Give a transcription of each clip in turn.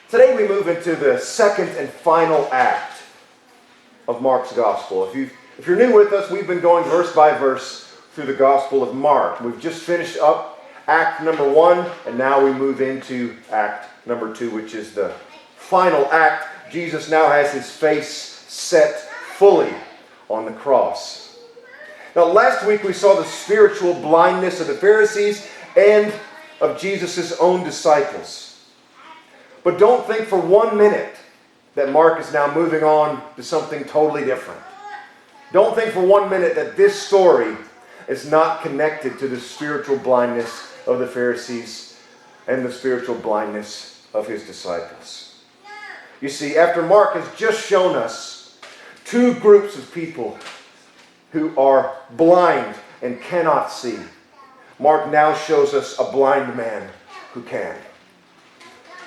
Today we move into the second and final act of Mark's Gospel. If you're new with us, we've been going verse by verse through the Gospel of Mark. We've just finished up act number 1, and now we move into act number 2, which is the final act. Jesus now has his face set fully on the cross. Now, last week we saw the spiritual blindness of the Pharisees and of Jesus' own disciples. But don't think for 1 minute that Mark is now moving on to something totally different. Don't think for 1 minute that this story is not connected to the spiritual blindness of the Pharisees and the spiritual blindness of his disciples. You see, after Mark has just shown us two groups of people who are blind and cannot see, Mark now shows us a blind man who can.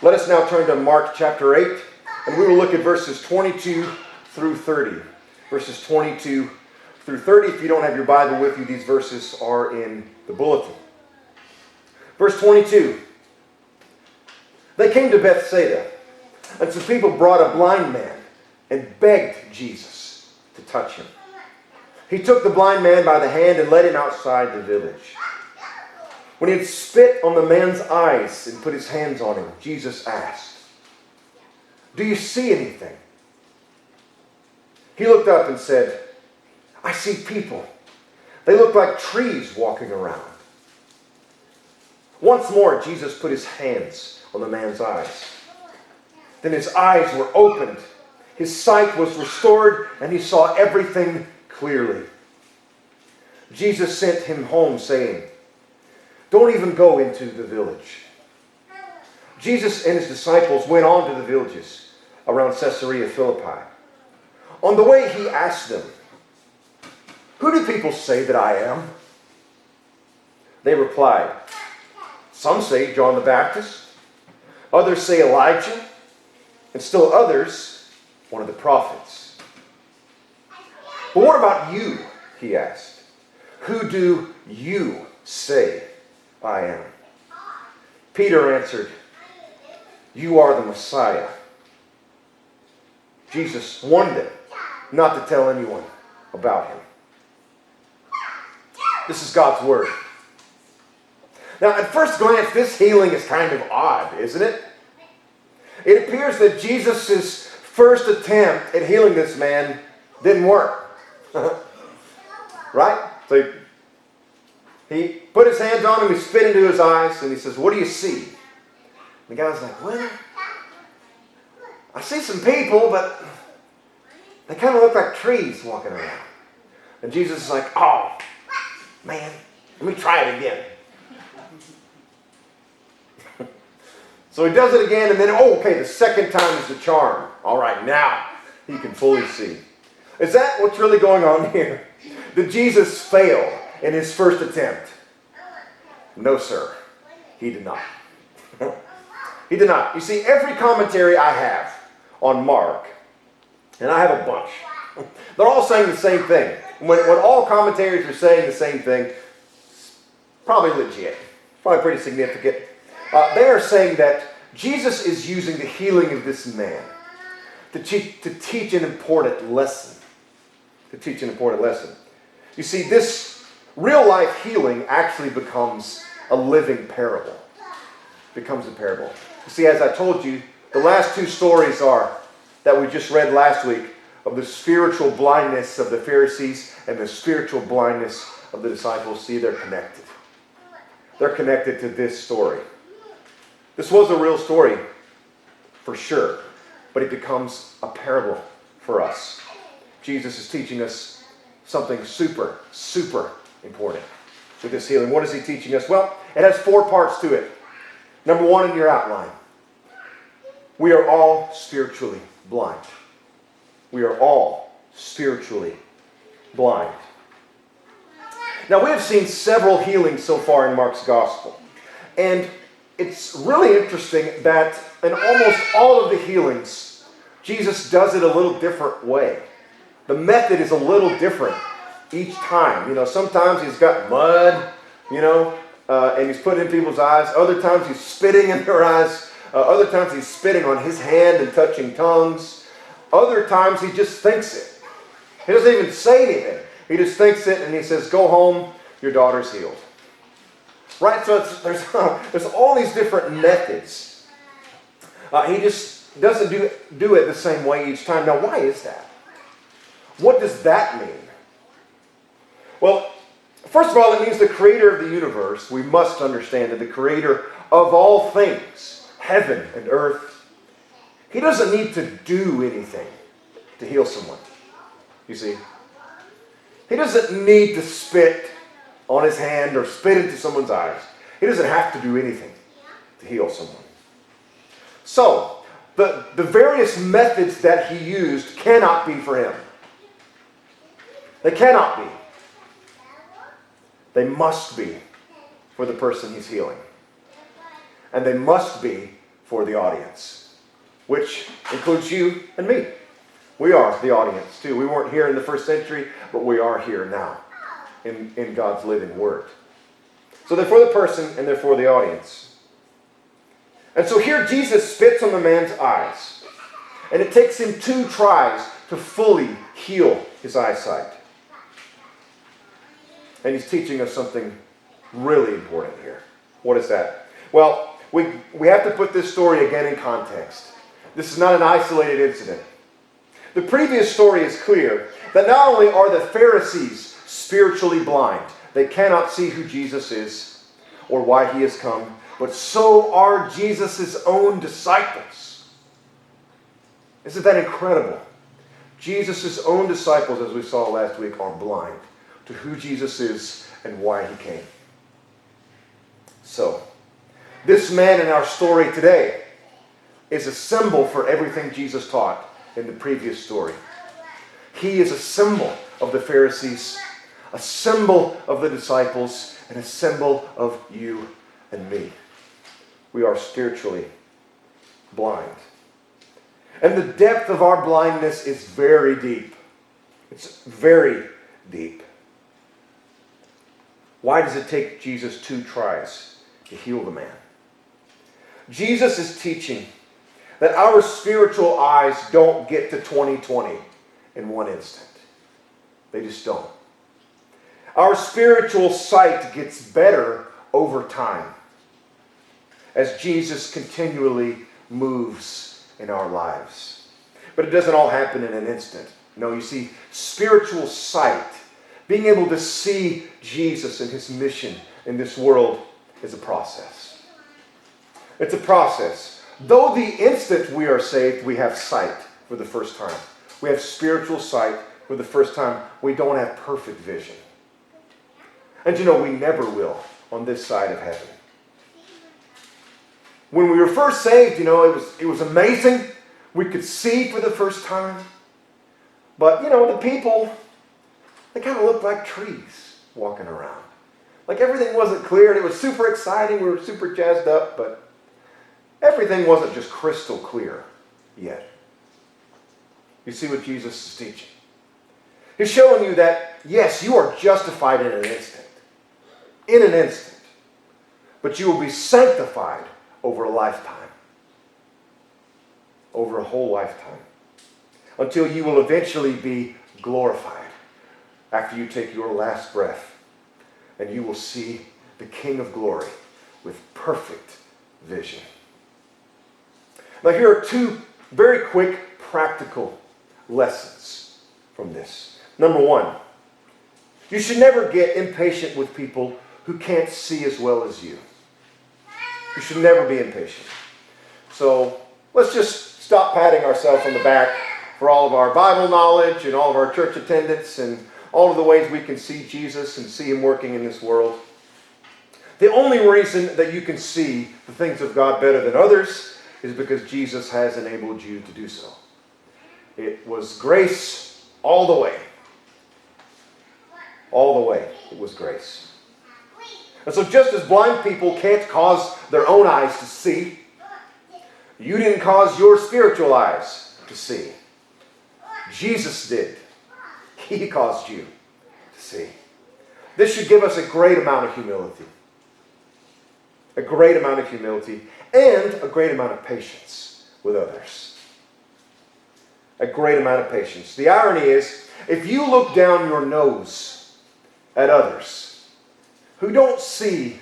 Let us now turn to Mark chapter 8, and we will look at verses 22 through 30. Verses 22 through 30. If you don't have your Bible with you, these verses are in the bulletin. Verse 22. They came to Bethsaida, and some people brought a blind man and begged Jesus to touch him. He took the blind man by the hand and led him outside the village. When he had spit on the man's eyes and put his hands on him, Jesus asked, "Do you see anything?" He looked up and said, "I see people. They look like trees walking around." Once more, Jesus put his hands on the man's eyes. Then his eyes were opened. His sight was restored, and he saw everything clearly. Jesus sent him home, saying, "Don't even go into the village." Jesus and his disciples went on to the villages around Caesarea Philippi. On the way, he asked them, "Who do people say that I am?" They replied, "Some say John the Baptist, others say Elijah, and still others, one of the prophets." "But what about you?" he asked. "Who do you say I am?" Peter answered, "You are the Messiah." Jesus warned them not to tell anyone about him. This is God's word. Now, at first glance, this healing is kind of odd, isn't it? It appears that Jesus' first attempt at healing this man didn't work. Right? So he put his hands on him, he spit into his eyes, and he says, "What do you see?" The guy's like, "Well, I see some people, but they kind of look like trees walking around." And Jesus is like, "Oh, man, let me try it again." So he does it again, and then, okay, the second time is the charm. All right, now he can fully see. Is that what's really going on here? Did Jesus fail in his first attempt? No, sir. He did not. He did not. You see, every commentary I have on Mark, and I have a bunch, they're all saying the same thing. When all commentaries are saying the same thing, it's probably legit. Probably pretty significant. They are saying that Jesus is using the healing of this man to teach an important lesson. To teach an important lesson. You see, this real-life healing actually becomes a living parable. Becomes a parable. You see, as I told you, the last two stories that we just read last week of the spiritual blindness of the Pharisees and the spiritual blindness of the disciples. See, they're connected. They're connected to this story. This was a real story, for sure, but it becomes a parable for us. Jesus is teaching us something super, super important with this healing. What is he teaching us? Well, it has 4 parts to it. Number 1 in your outline. We are all spiritually blind. We are all spiritually blind. Now, we have seen several healings so far in Mark's Gospel. And it's really interesting that in almost all of the healings, Jesus does it a little different way. The method is a little different each time. Sometimes he's got mud, and he's putting in people's eyes. Other times he's spitting in their eyes. Other times he's spitting on his hand and touching tongues. Other times he just thinks it. He doesn't even say anything. He just thinks it and he says, go home, your daughter's healed. Right? So there's all these different methods. He just doesn't do it the same way each time. Now, why is that? What does that mean? Well, first of all, it means the creator of the universe. We must understand that the creator of all things, heaven and earth, he doesn't need to do anything to heal someone. You see? He doesn't need to spit on his hand or spit into someone's eyes. He doesn't have to do anything to heal someone. So, the various methods that he used cannot be for him. They cannot be. They must be for the person he's healing. And they must be for the audience, which includes you and me. We are the audience too. We weren't here in the first century, but we are here now in God's living word. So they're for the person and they're for the audience. And so here Jesus spits on the man's eyes. And it takes him 2 tries to fully heal his eyesight. And he's teaching us something really important here. What is that? Well, we have to put this story again in context. This is not an isolated incident. The previous story is clear that not only are the Pharisees spiritually blind, they cannot see who Jesus is or why he has come, but so are Jesus' own disciples. Isn't that incredible? Jesus' own disciples, as we saw last week, are blind to who Jesus is and why he came. So, this man in our story today is a symbol for everything Jesus taught in the previous story. He is a symbol of the Pharisees, a symbol of the disciples, and a symbol of you and me. We are spiritually blind. And the depth of our blindness is very deep. It's very deep. Why does it take Jesus 2 tries to heal the man? Jesus is teaching that our spiritual eyes don't get to 20/20 in one instant. They just don't. Our spiritual sight gets better over time as Jesus continually moves in our lives. But it doesn't all happen in an instant. No, you see, spiritual sight, being able to see Jesus and his mission in this world, is a process. It's a process. Though the instant we are saved, we have sight for the first time. We have spiritual sight for the first time. We don't have perfect vision. And you know, we never will on this side of heaven. When we were first saved, you know, it was amazing. We could see for the first time. But, you know, the people, they kind of looked like trees walking around. Like everything wasn't clear, and it was super exciting. We were super jazzed up, but everything wasn't just crystal clear yet. You see what Jesus is teaching? He's showing you that, yes, you are justified in an instant. In an instant. But you will be sanctified over a lifetime. Over a whole lifetime. Until you will eventually be glorified after you take your last breath. And you will see the King of Glory with perfect vision. Now here are 2 very quick practical lessons from this. Number 1, you should never get impatient with people who can't see as well as you. You should never be impatient. So let's just stop patting ourselves on the back for all of our Bible knowledge and all of our church attendance and all of the ways we can see Jesus and see him working in this world. The only reason that you can see the things of God better than others is because Jesus has enabled you to do so. It was grace all the way. All the way, it was grace. And so just as blind people can't cause their own eyes to see, you didn't cause your spiritual eyes to see. Jesus did. He caused you to see. This should give us a great amount of humility. a great amount of humility, and a great amount of patience with others. A great amount of patience. The irony is, if you look down your nose at others who don't see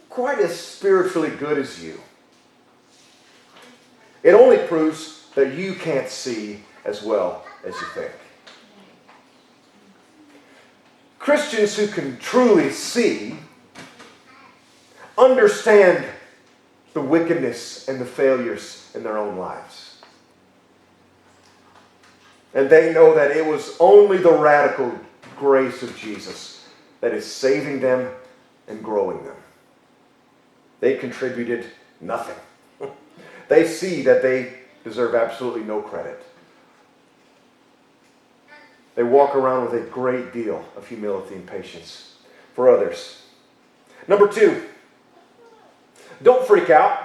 quite as spiritually good as you, it only proves that you can't see as well as you think. Christians who can truly see understand the wickedness and the failures in their own lives. And they know that it was only the radical grace of Jesus that is saving them and growing them. They contributed nothing. They see that they deserve absolutely no credit. They walk around with a great deal of humility and patience for others. Number 2, don't freak out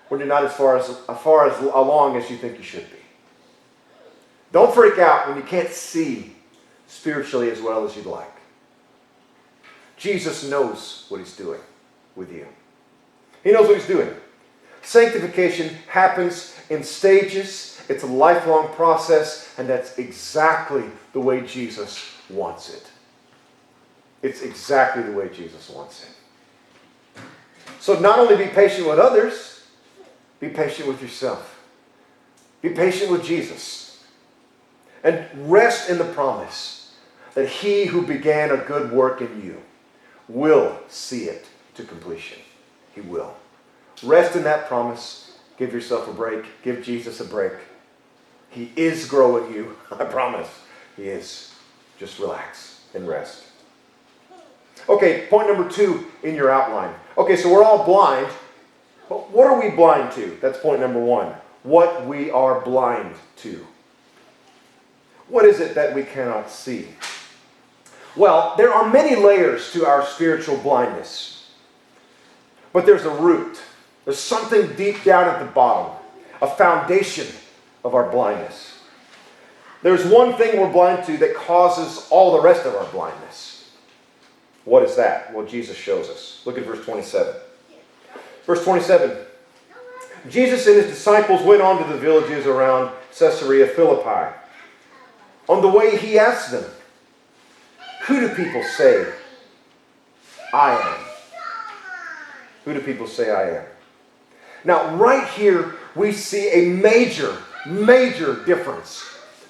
when you're not as far along as you think you should be. Don't freak out when you can't see spiritually as well as you'd like. Jesus knows what he's doing with you. He knows what he's doing. Sanctification happens in stages. It's a lifelong process, and that's exactly the way Jesus wants it. It's exactly the way Jesus wants it. So not only be patient with others, be patient with yourself. Be patient with Jesus. And rest in the promise that he who began a good work in you will see it to completion. He will. Rest in that promise. Give yourself a break. Give Jesus a break. He is growing you. I promise. He is. Just relax and rest. Okay, point number 2 in your outline. Okay, so we're all blind. But what are we blind to? That's point number 1. What we are blind to. What is it that we cannot see? Well, there are many layers to our spiritual blindness. But there's a root. There's something deep down at the bottom. A foundation of our blindness. There's one thing we're blind to that causes all the rest of our blindness. What is that? Well, Jesus shows us. Look at verse 27. Verse 27. Jesus and his disciples went on to the villages around Caesarea Philippi. On the way, he asked them, "Who do people say I am?" Who do people say I am? Now, right here, we see a major difference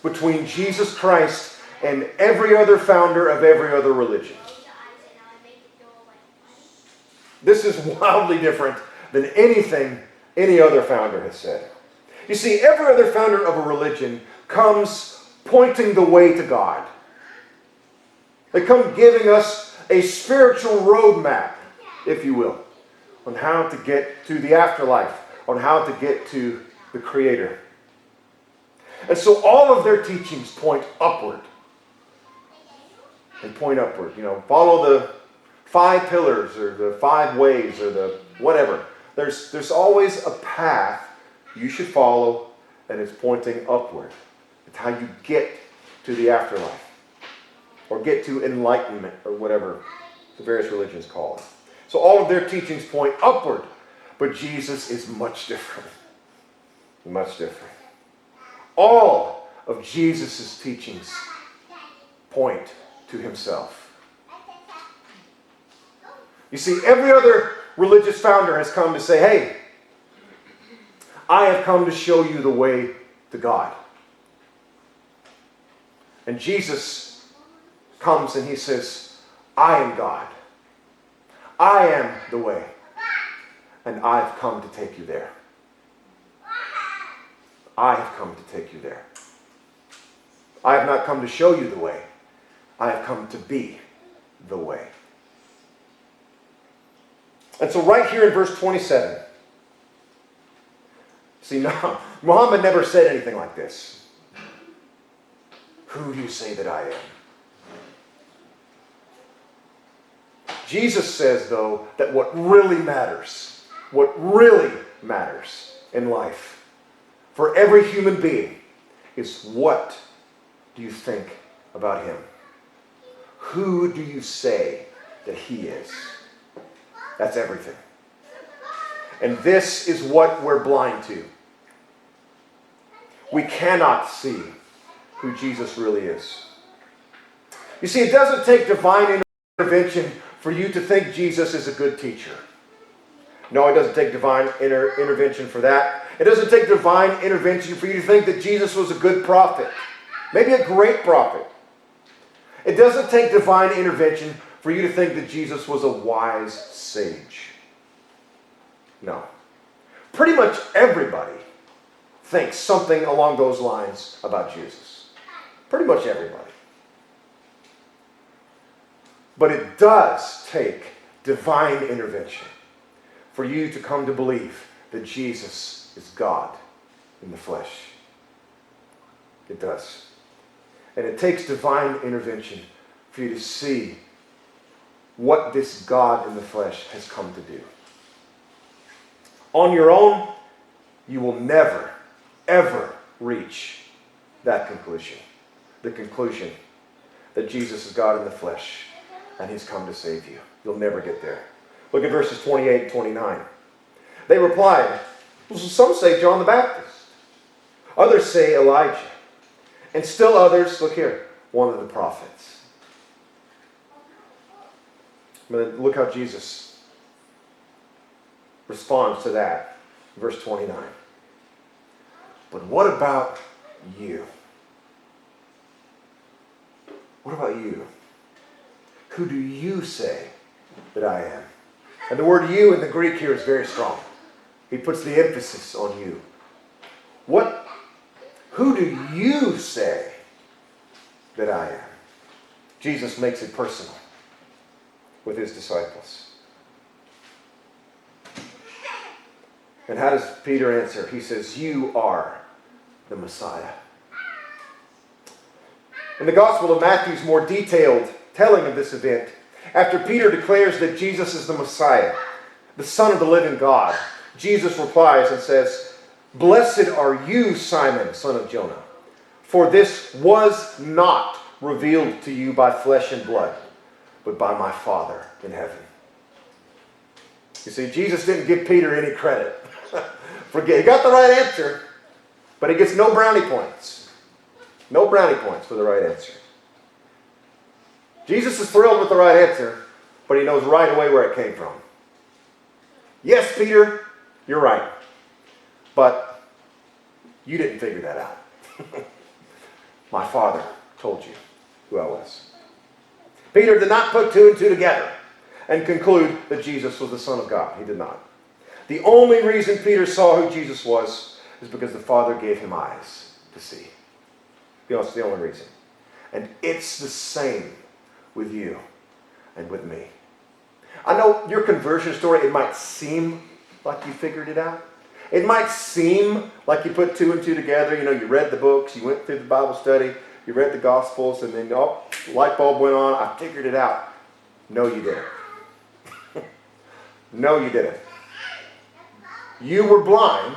between Jesus Christ and every other founder of every other religion. This is wildly different than anything any other founder has said. You see, every other founder of a religion comes pointing the way to God. They come giving us a spiritual roadmap, if you will, on how to get to the afterlife, on how to get to the Creator. And so all of their teachings point upward. They point upward. Follow the 5 pillars or the 5 ways or the whatever. There's always a path you should follow, and it's pointing upward. It's how you get to the afterlife or get to enlightenment or whatever the various religions call it. So all of their teachings point upward, but Jesus is much different. Much different. All of Jesus' teachings point to himself. You see, every other religious founder has come to say, "Hey, I have come to show you the way to God." And Jesus comes and he says, "I am God. I am the way. And I've come to take you there. I have come to take you there. I have not come to show you the way. I have come to be the way." And so right here in verse 27, see, no, Muhammad never said anything like this. "Who do you say that I am?" Jesus says, though, that what really matters in life for every human being is, what do you think about him? Who do you say that he is? That's everything. And this is what we're blind to. We cannot see who Jesus really is. You see, it doesn't take divine intervention for you to think Jesus is a good teacher. No, it doesn't take divine intervention for that. It doesn't take divine intervention for you to think that Jesus was a good prophet. Maybe a great prophet. It doesn't take divine intervention for you to think that Jesus was a wise sage. No. Pretty much everybody thinks something along those lines about Jesus. Pretty much everybody. But it does take divine intervention for you to come to believe that Jesus is God in the flesh. It does. And it takes divine intervention for you to see what this God in the flesh has come to do. On your own, you will never, ever reach that conclusion. The conclusion that Jesus is God in the flesh and he's come to save you. You'll never get there. Look at verses 28 and 29. They replied, well, some say John the Baptist. Others say Elijah. And still others, look here, one of the prophets. But look how Jesus responds to that. Verse 29. But what about you? What about you? Who do you say that I am? And the word you in the Greek here is very strong. He puts the emphasis on you. Who do you say that I am? Jesus makes it personal with his disciples. And how does Peter answer? He says, you are the Messiah. In the Gospel of Matthew's more detailed telling of this event, after Peter declares that Jesus is the Messiah, the Son of the living God, Jesus replies and says, blessed are you, Simon, son of Jonah, for this was not revealed to you by flesh and blood, but by my Father in heaven. You see, Jesus didn't give Peter any credit. He got the right answer, but he gets no brownie points. No brownie points for the right answer. Jesus is thrilled with the right answer, but he knows right away where it came from. Yes, Peter, you're right. But you didn't figure that out. My Father told you who I was. Peter did not put two and two together and conclude that Jesus was the Son of God. He did not. The only reason Peter saw who Jesus was is because the Father gave him eyes to see. That's the only reason. And it's the same with you and with me. I know your conversion story, it might seem like you figured it out. It might seem like you put two and two together. You read the books, you went through the Bible study, you read the Gospels, and then, light bulb went on, I figured it out. No, you didn't. No, you didn't. You were blind,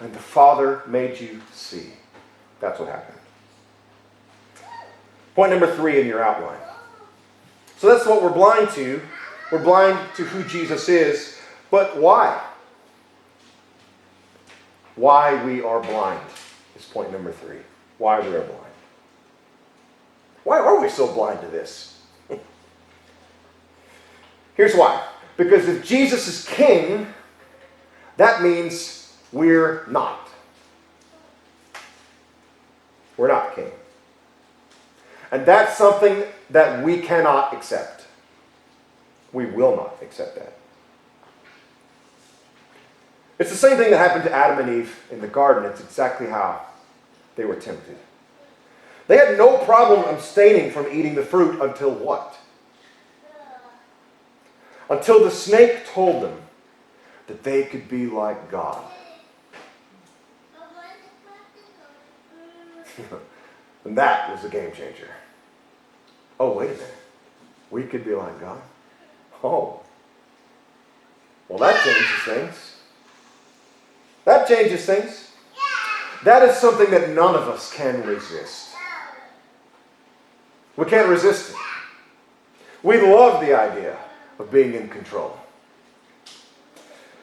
and the Father made you see. That's what happened. Point number 3 in your outline. So that's what we're blind to. We're blind to who Jesus is, but why? Why we are blind is point number 3. Why we are blind. Why are we so blind to this? Here's why. Because if Jesus is king, that means we're not. We're not king. And that's something that we cannot accept. We will not accept that. It's the same thing that happened to Adam and Eve in the garden. It's exactly how they were tempted. They had no problem abstaining from eating the fruit until what? Until the snake told them that they could be like God. And that was a game changer. Oh, wait a minute. We could be like God? Oh. Well, that changes things. That changes things. That is something that none of us can resist. We can't resist it. We love the idea of being in control.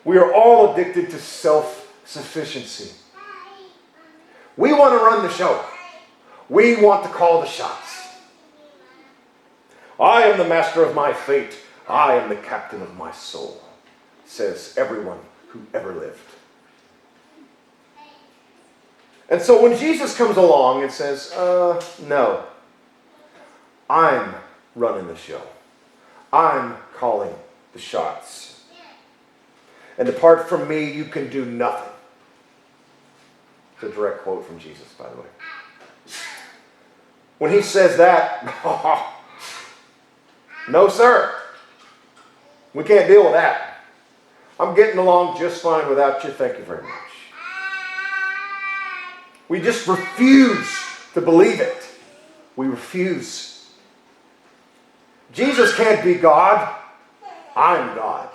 We are all addicted to self-sufficiency. We want to run the show. We want to call the shots. I am the master of my fate. I am the captain of my soul, says everyone who ever lived. And so when Jesus comes along and says, no, I'm running the show. I'm calling the shots. And apart from me, you can do nothing. It's a direct quote from Jesus, by the way. When he says that, no, sir. We can't deal with that. I'm getting along just fine without you. Thank you very much. We just refuse to believe it. We refuse. Jesus can't be God. I'm God.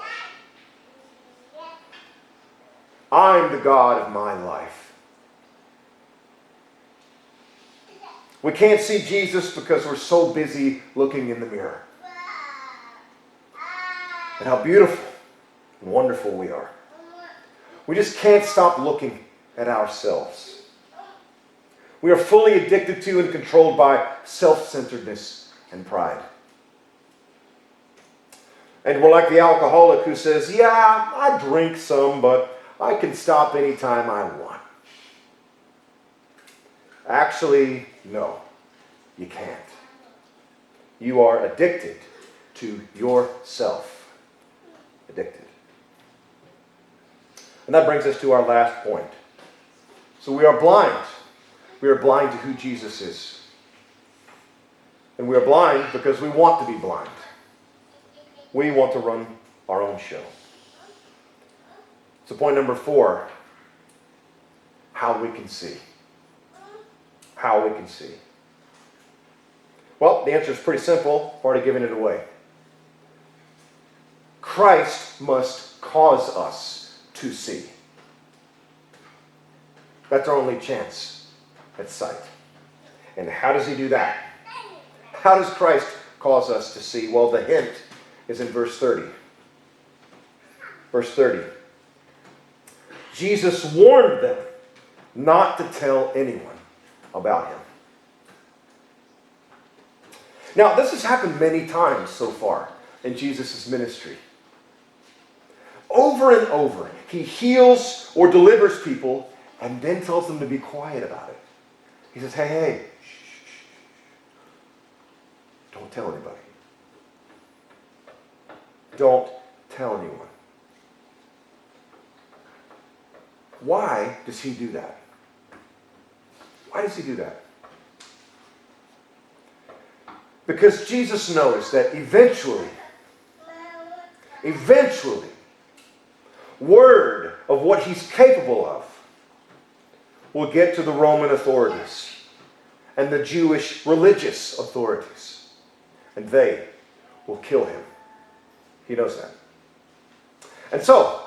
I'm the God of my life. We can't see Jesus because we're so busy looking in the mirror. And how beautiful and wonderful we are. We just can't stop looking at ourselves. We are fully addicted to and controlled by self-centeredness and pride. And we're like the alcoholic who says, yeah, I drink some, but I can stop anytime I want. Actually, no, you can't. You are addicted to yourself. Addicted. And that brings us to our last point. So we are blind. We are blind to who Jesus is. And we are blind because we want to be blind. We want to run our own show. So point number 4, how we can see. How we can see. Well, the answer is pretty simple. I've already given it away. Christ must cause us to see. That's our only chance at sight. And how does he do that? How does Christ cause us to see? Well, the hint is in verse 30. Verse 30. Jesus warned them not to tell anyone about him. Now, this has happened many times so far in Jesus' ministry. Over and over, he heals or delivers people and then tells them to be quiet about it. He says, hey, shh, don't tell anybody. Don't tell anyone. Why does he do that? Why does he do that? Because Jesus knows that eventually, word of what he's capable of will get to the Roman authorities and the Jewish religious authorities, and they will kill him. He knows that. And so,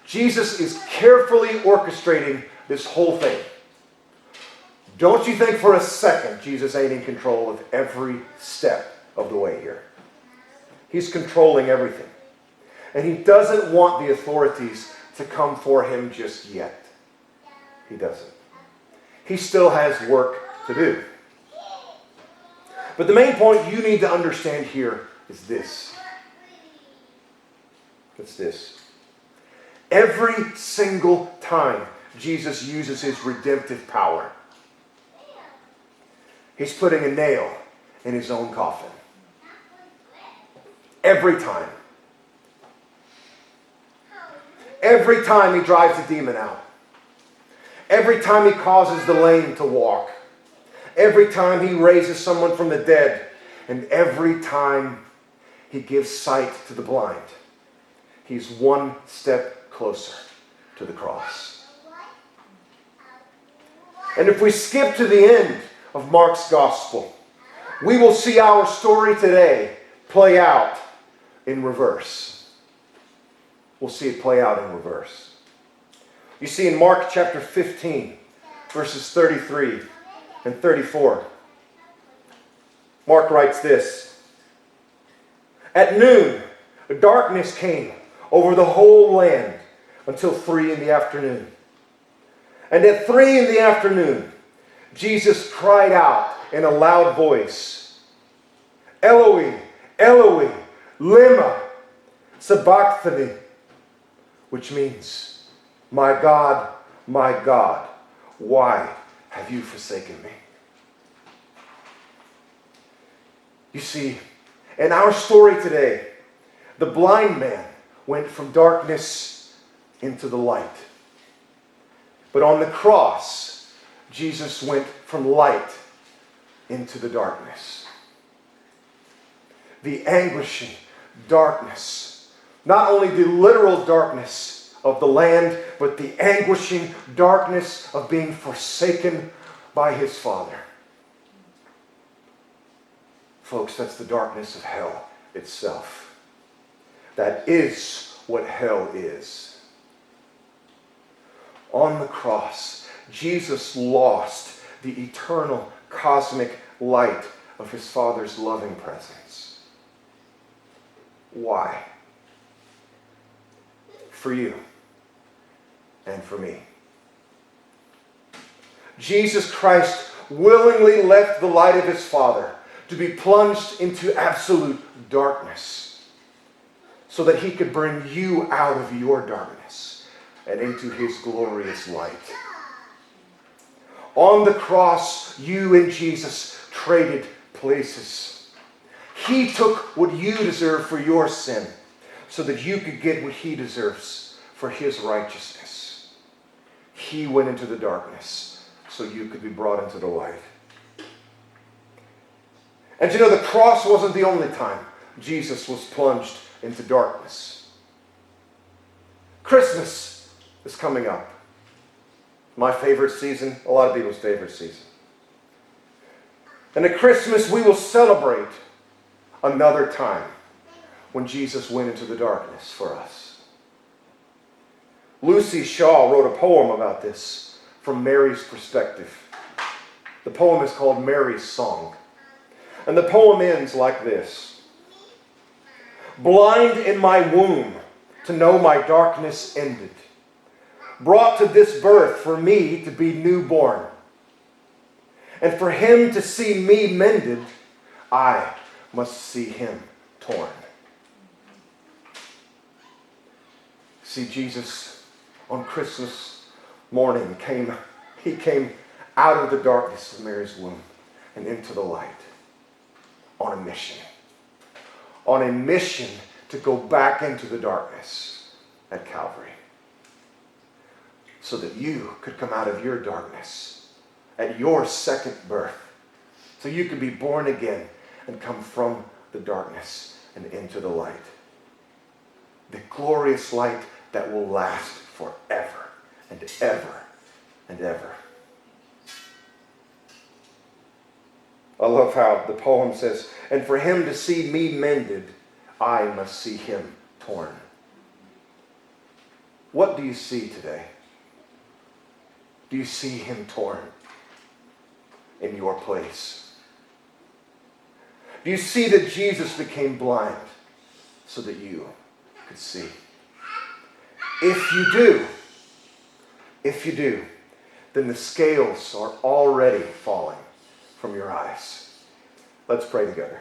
Jesus is carefully orchestrating this whole thing. Don't you think for a second Jesus ain't in control of every step of the way here. He's controlling everything. And he doesn't want the authorities to come for him just yet. He doesn't. He still has work to do. But the main point you need to understand here is this. It's this. Every single time Jesus uses his redemptive power, he's putting a nail in his own coffin. Every time. Every time he drives a demon out. Every time he causes the lame to walk. Every time he raises someone from the dead. And every time he gives sight to the blind. He's one step closer to the cross. And if we skip to the end of Mark's gospel, we will see our story today play out in reverse. We'll see it play out in reverse. You see in Mark chapter 15, verses 33 and 34, Mark writes this: At noon, darkness came over the whole land until 3 in the afternoon. And at 3 in the afternoon, Jesus cried out in a loud voice, Eloi, Eloi, lema sabachthani, which means, my God, why have you forsaken me? You see, in our story today, the blind man went from darkness into the light. But on the cross, Jesus went from light into the darkness. The anguishing darkness, not only the literal darkness of the land, but the anguishing darkness of being forsaken by his Father. Folks, that's the darkness of hell itself. That is what hell is. On the cross, Jesus lost the eternal cosmic light of his Father's loving presence. Why? For you and for me. Jesus Christ willingly left the light of his Father to be plunged into absolute darkness so that he could bring you out of your darkness and into his glorious light. On the cross, you and Jesus traded places. He took what you deserve for your sin so that you could get what he deserves for his righteousness. He went into the darkness so you could be brought into the light. And you know, the cross wasn't the only time Jesus was plunged into darkness. Christmas is coming up. My favorite season, a lot of people's favorite season. And at Christmas, we will celebrate another time when Jesus went into the darkness for us. Lucy Shaw wrote a poem about this from Mary's perspective. The poem is called Mary's Song. And the poem ends like this. Blind in my womb to know my darkness ended, brought to this birth for me to be newborn, and for him to see me mended, I must see him torn. See, Jesus on Christmas morning came out of the darkness of Mary's womb and into the light. On a mission. On a mission to go back into the darkness at Calvary. So that you could come out of your darkness at your second birth. So you could be born again and come from the darkness and into the light. The glorious light that will last forever and ever and ever. I love how the poem says, and for him to see me mended, I must see him torn. What do you see today? Do you see him torn in your place? Do you see that Jesus became blind so that you could see? If you do, then the scales are already falling from your eyes. Let's pray together.